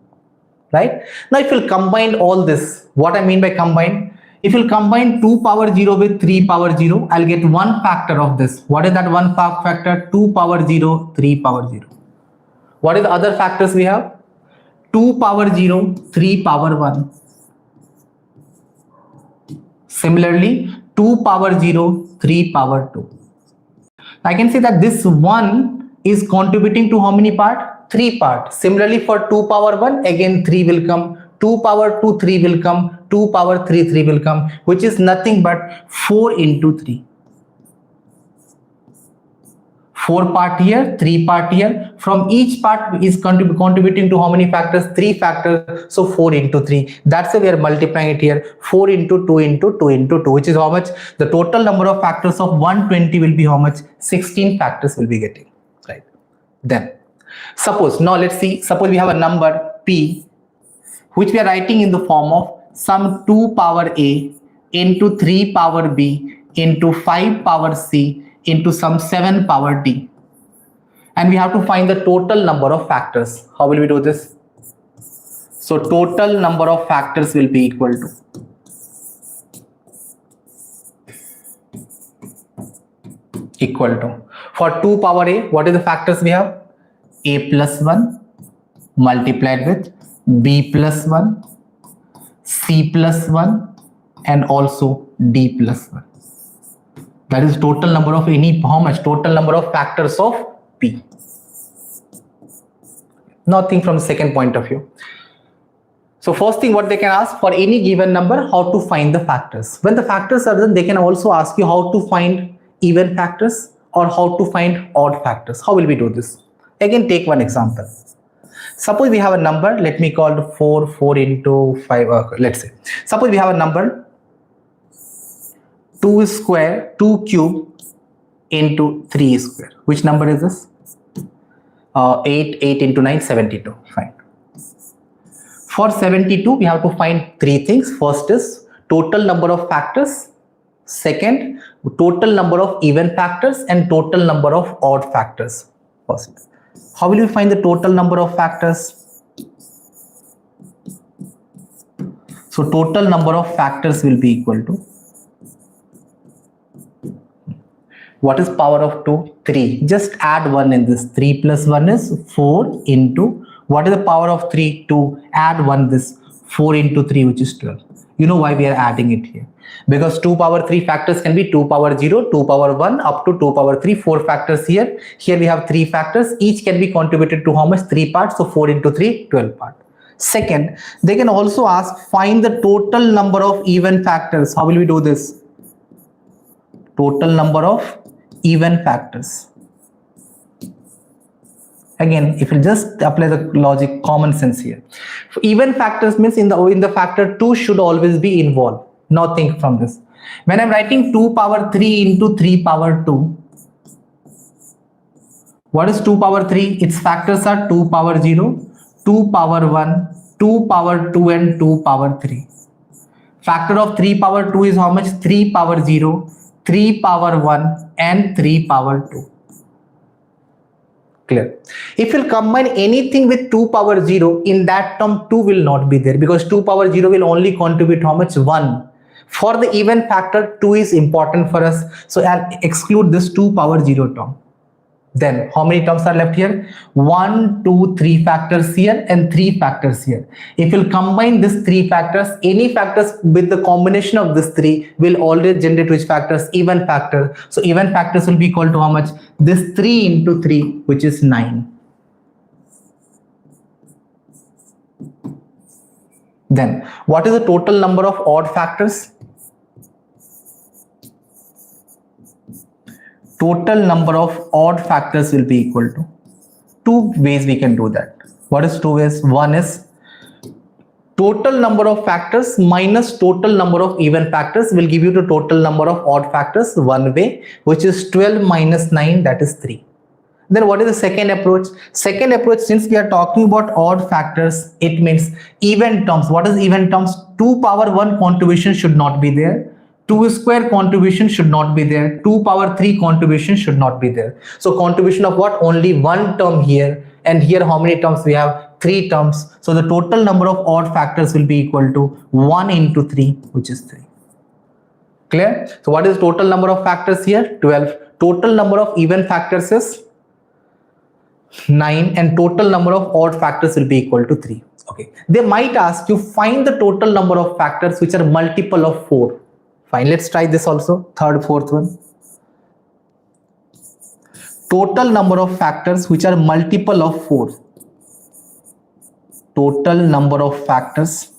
Speaker 1: Right? Now if you'll combine all this, what I mean by combine? If you'll combine 2 power 0 with 3 power 0, I'll get one factor of this. What is that one factor? 2 power 0, 3 power 0. What is the other factors we have? 2 power 0, 3 power 1. Similarly, 2 power 0, 3 power 2. I can say that this 1 is contributing to how many parts? 3 parts. Similarly, for 2 power 1, again 3 will come. 2 power 2, 3 will come. 2 power 3, 3 will come, which is nothing but 4 into 3. 4 part here, 3 part here. From each part is contributing to how many factors? 3 factors. So 4 into 3. That's why we are multiplying it here. 4 into 2 into 2 into 2, which is how much? The total number of factors of 120 will be how much? 16 factors will be getting. Right. Then, suppose, now let's see, suppose we have a number P, which we are writing in the form of some 2 power A into 3 power B into 5 power C into some 7 power D. And we have to find the total number of factors. How will we do this? So total number of factors will be equal to for 2 power A, what is the factors we have? A plus 1 multiplied with B plus 1, C plus 1, and also D plus 1. That is total number of any, how much? Total number of factors of P. Now think from the second point of view. So first thing what they can ask, for any given number, how to find the factors. When the factors are done, they can also ask you how to find even factors or how to find odd factors? How will we do this? Again, take one example. Suppose we have a number, let me call it 4 into 5, let's say. Suppose we have a number 2 square, 2 cube into 3 square. Which number is this? 8 into 9, 72. Fine. For 72, we have to find three things. First is total number of factors. Second, total number of even factors, and total number of odd factors. First, how will you find the total number of factors? So total number of factors will be equal to, what is power of 2? 3. Just add 1 in this. 3 plus 1 is 4 into, what is the power of 3? 2. Add 1 this. 4 into 3, which is 12. You know why we are adding it here? Because 2 power 3 factors can be 2 power 0, 2 power 1 up to 2 power 3. 4 factors here. Here we have 3 factors. Each can be contributed to how much? 3 parts. So 4 into 3, 12 parts. Second, they can also ask, find the total number of even factors. How will we do this? Total number of even factors. Again, if you just apply the logic, common sense here. Even factors means in the factor 2 should always be involved. Now think from this. When I'm writing 2 power 3 into 3 power 2, what is 2 power 3? Its factors are 2 power 0, 2 power 1, 2 power 2 and 2 power 3. Factor of 3 power 2 is how much? 3 power 0, 3 power 1 and 3 power 2. Clear? If you'll combine anything with 2 power 0, in that term 2 will not be there, because 2 power 0 will only contribute how much? 1. For the even factor, 2 is important for us. So I'll exclude this 2 power 0 term. Then how many terms are left here? 1, 2, 3 factors here and 3 factors here. If you'll combine these 3 factors, any factors with the combination of these 3 will always generate which factors? Even factor. So even factors will be equal to how much? This 3 into 3, which is 9. Then what is the total number of odd factors? Total number of odd factors will be equal to, 2 ways we can do that. What is 2 ways? One is total number of factors minus total number of even factors will give you the total number of odd factors one way, which is 12 minus 9, that is 3. Then what is the second approach? Second approach, since we are talking about odd factors, it means even terms. What is even terms? 2 power 1 contribution should not be there. 2 square contribution should not be there. 2 power 3 contribution should not be there. So contribution of what? Only one term here. And here how many terms we have? 3 terms. So the total number of odd factors will be equal to 1 into 3, which is 3. Clear? So what is total number of factors here? 12. Total number of even factors is 9, and total number of odd factors will be equal to 3. Okay. They might ask you, find the total number of factors which are multiple of 4. Fine, let's try this also. Third, fourth one. Total number of factors which are multiple of 4. Total number of factors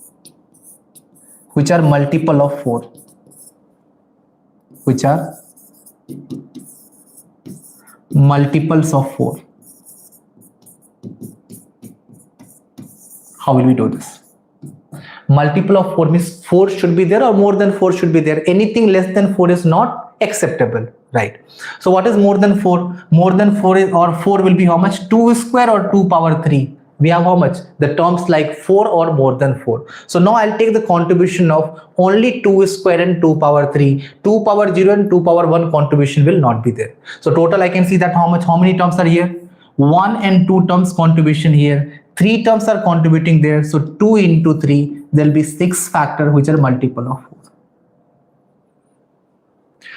Speaker 1: which are multiple of 4. Which are multiples of 4. How will we do this? Multiple of 4 means 4 should be there or more than 4 should be there. Anything less than 4 is not acceptable, right? So what is more than 4? More than 4 is, or 4 will be how much? 2 square or 2 power 3. We have how much? The terms like 4 or more than 4. So now I'll take the contribution of only 2 square and 2 power 3. 2 power 0 and 2 power 1 contribution will not be there. So total I can see that how many terms are here? 1 and 2 terms contribution here. 3 terms are contributing there. So 2 into 3, there will be 6 factors which are multiple of 4.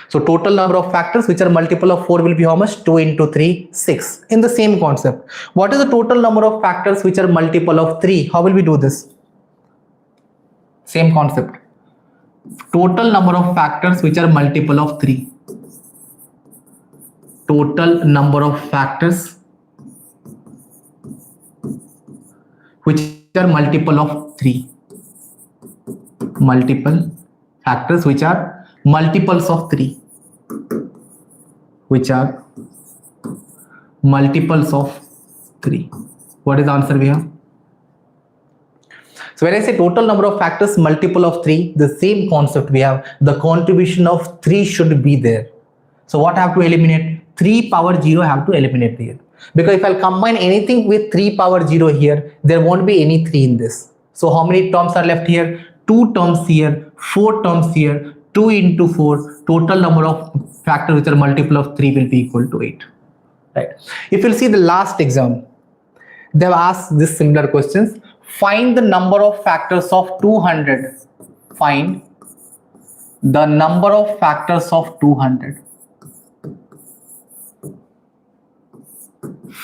Speaker 1: So total number of factors which are multiple of 4 will be how much? 2 into 3, 6. In the same concept, what is the total number of factors which are multiple of 3? How will we do this? Same concept. Total number of factors which are multiple of 3. Total number of factors which are multiple of 3. Multiple factors which are multiples of 3. which are multiples of 3. What is the answer we have? So when I say total number of factors multiple of 3, the same concept we have, the contribution of 3 should be there. So what I have to eliminate? 3 power 0 I have to eliminate here. Because if I'll combine anything with 3 power 0 here, there won't be any 3 in this. So how many terms are left here? 2 terms here, 4 terms here, 2 into 4. Total number of factors which are multiple of 3 will be equal to 8. Right. If you'll see the last exam, they have asked this similar questions. Find the number of factors of 200. Find the number of factors of 200.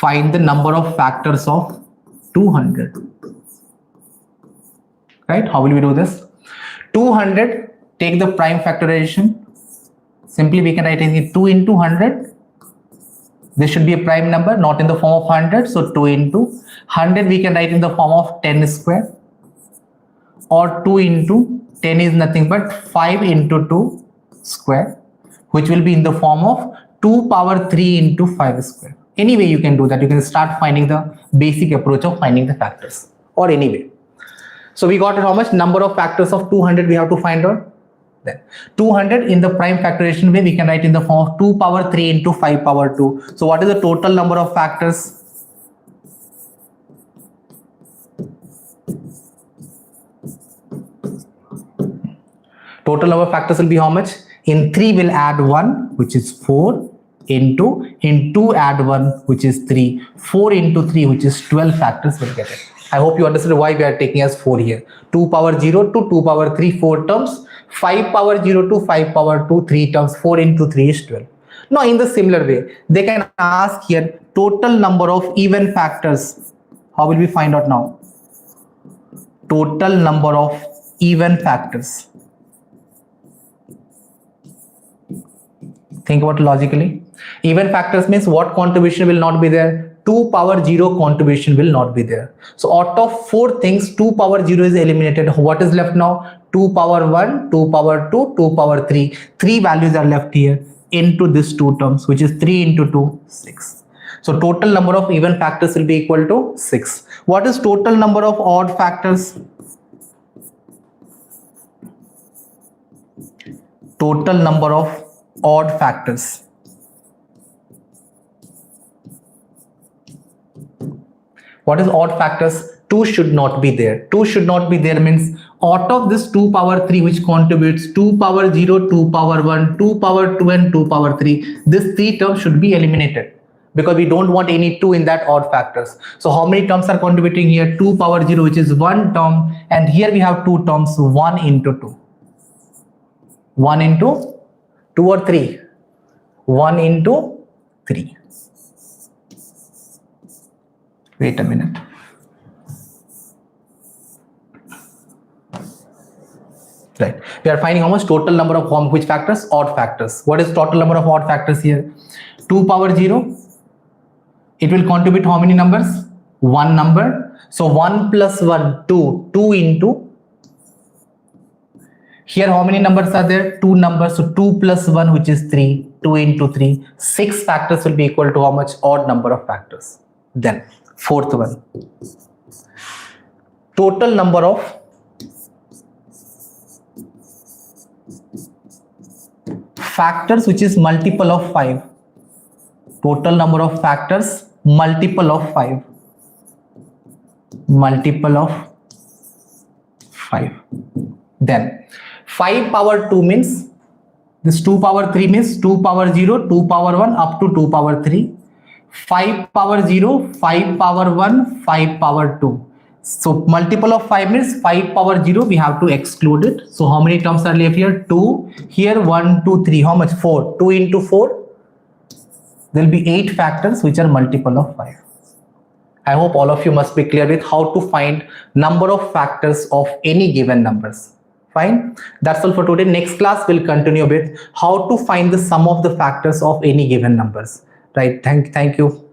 Speaker 1: Find the number of factors of 200. Right? How will we do this? 200, take the prime factorization. Simply we can write it 2 into 100. This should be a prime number, not in the form of 100. So 2 into 100 we can write in the form of 10 square. Or 2 into 10 is nothing but 5 into 2 square, which will be in the form of 2 power 3 into 5 square. Anyway, you can do that. You can start finding the basic approach of finding the factors, or anyway. So we got how much? Number of factors of 200 we have to find out. Then 200 in the prime factorization way we can write in the form of 2 power 3 into 5 power 2. So what is the total number of factors? Total number of factors will be how much? In 3 we'll add 1, which is 4, into, in 2 add 1, which is 3, 4 into 3, which is 12 factors will get it. I hope you understood why we are taking as 4 here. 2 power 0 to 2 power 3, 4 terms. 5 power 0 to 5 power 2, 3 terms. 4 into 3 is 12. Now in the similar way, they can ask here total number of even factors. How will we find out now? Total number of even factors. Think about it logically. Even factors means what contribution will not be there? 2 power 0 contribution will not be there. So out of 4 things, 2 power 0 is eliminated. What is left now? 2 power 1, 2 power 2, 2 power 3. 3 values are left here into this 2 terms, which is 3 into 2, 6. So total number of even factors will be equal to 6. What is total number of odd factors? Total number of odd factors. What is odd factors? 2 should not be there. 2 should not be there means out of this 2 power 3 which contributes 2 power 0, 2 power 1, 2 power 2 and 2 power 3. This 3 terms should be eliminated because we don't want any 2 in that odd factors. So how many terms are contributing here? 2 power 0 which is 1 term, and here we have 2 terms, 1 into 2. 1 into 2 or 3? 1 into 3. Wait a minute. Right. We are finding how much total number of which factors? Odd factors. What is total number of odd factors here? 2 power 0. It will contribute how many numbers? 1 number. So 1 plus 1, 2. 2 into. Here how many numbers are there? 2 numbers. So 2 plus 1, which is 3. 2 into 3. 6 factors will be equal to how much? Odd number of factors. Then fourth one. Total number of factors which is multiple of 5. Total number of factors multiple of 5. Multiple of 5. Then 5 power 2 means this 2 power 3 means 2 power 0, 2 power 1 up to 2 power 3. 5 power 0, 5 power 1, 5 power 2. So multiple of 5 means 5 power 0 we have to exclude it. So how many terms are left here? 2. Here 1, 2, 3. How much? 4. 2 into 4. There will be 8 factors which are multiple of 5. I hope all of you must be clear with how to find number of factors of any given numbers. Fine. That's all for today. Next class will continue with how to find the sum of the factors of any given numbers. Right. Thank you.